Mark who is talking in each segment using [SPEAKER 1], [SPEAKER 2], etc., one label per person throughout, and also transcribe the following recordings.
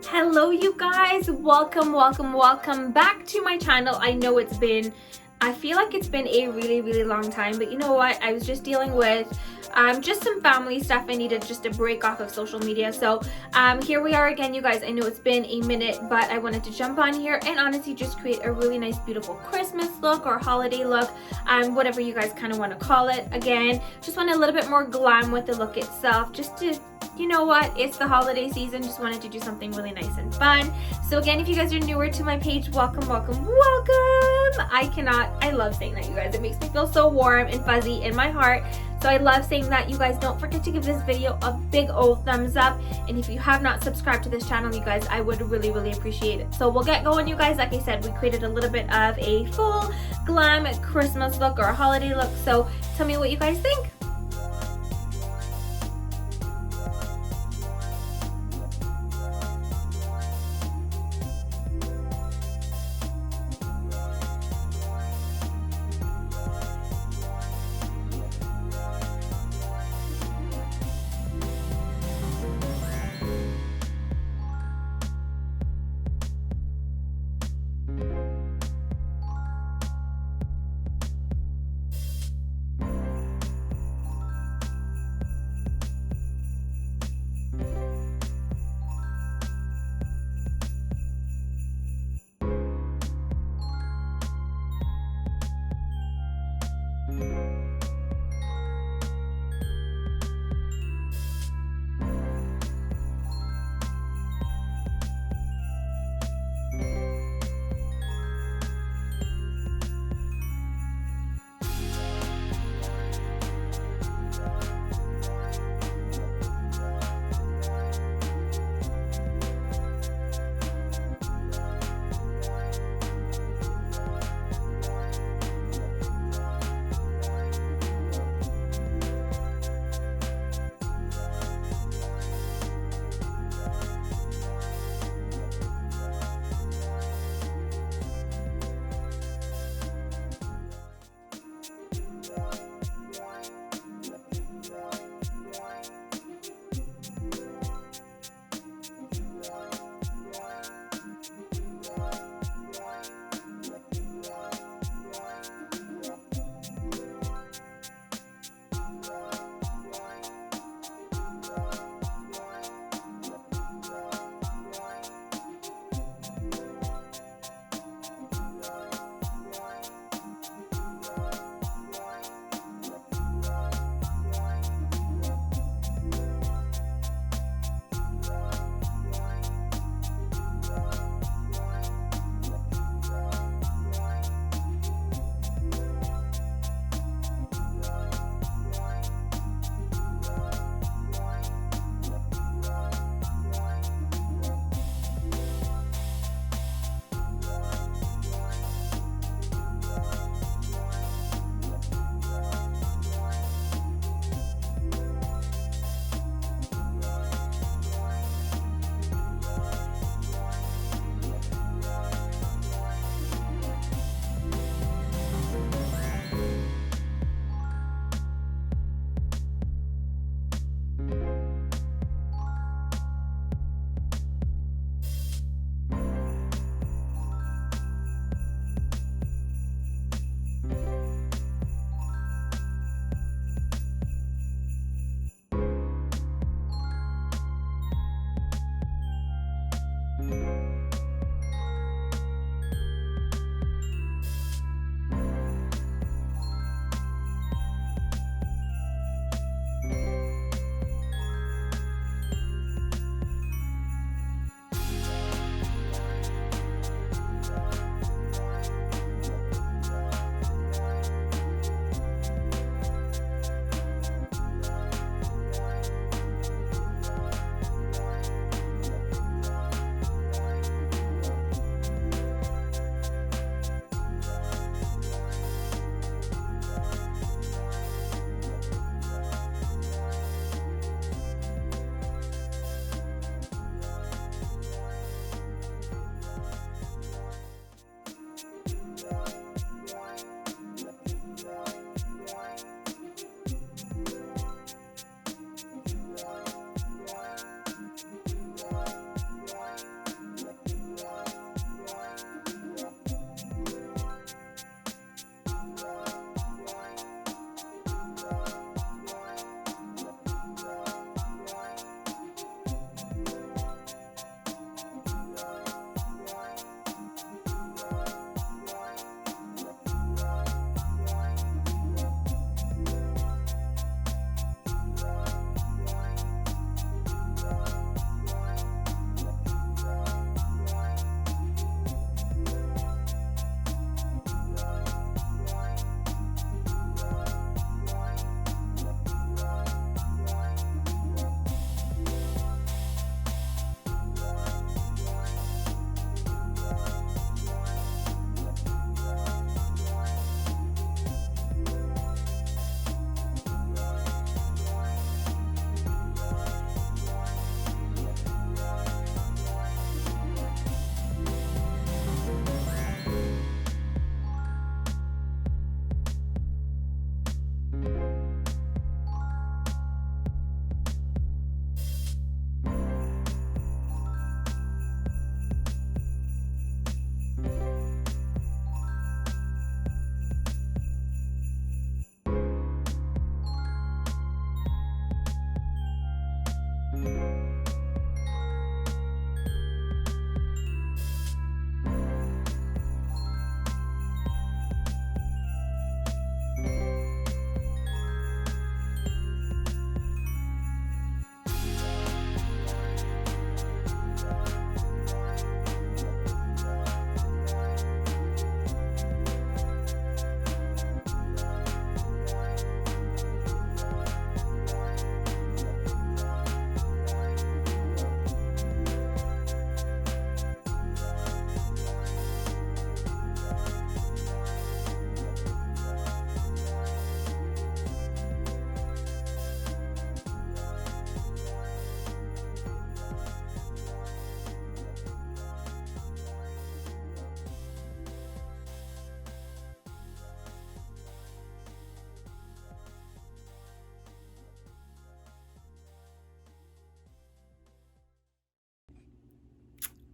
[SPEAKER 1] Hello you guys, welcome back to my channel. I know I feel like it's been a really long time, but you know what, I was just dealing with just some family stuff. I needed just a break off of social media, so here we are again, you guys. I know it's been a minute, but I wanted to jump on here and honestly just create a really nice beautiful Christmas look or holiday look, whatever you guys kind of want to call it. Again, just want a little bit more glam with the look itself, just to, you know what, it's the holiday season, just wanted to do something really nice and fun. So again, if you guys are newer to my page, welcome. I love saying that, you guys. It makes me feel so warm and fuzzy in my heart. So I love saying that, you guys. Don't forget to give this video a big old thumbs up. And if you have not subscribed to this channel, you guys, I would really appreciate it. So we'll get going, you guys. Like I said, we created a little bit of a full glam Christmas look or a holiday look. So tell me what you guys think.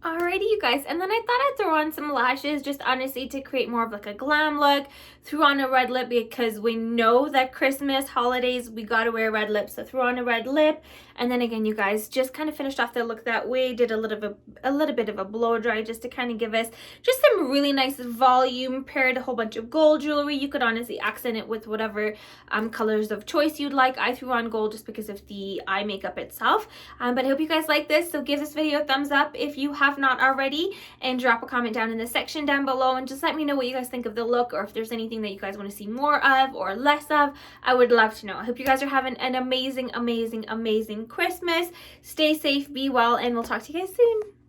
[SPEAKER 1] Alrighty, you guys, and then I thought I'd throw on some lashes, just honestly to create more of like a glam look. Threw on a red lip because we know that Christmas, holidays, we gotta wear red lips, so threw on a red lip. And then again, you guys, just kind of finished off the look that way. Did a little bit of a blow dry just to kind of give us just some really nice volume. Paired a whole bunch of gold jewelry. You could honestly accent it with whatever colors of choice you'd like. I threw on gold just because of the eye makeup itself. But I hope you guys like this. So give this video a thumbs up if you have not already, and drop a comment down in the section down below, and just let me know what you guys think of the look, or if there's anything that you guys want to see more of or less of. I would love to know. I hope you guys are having an amazing Christmas. Stay safe, be well, and we'll talk to you guys soon.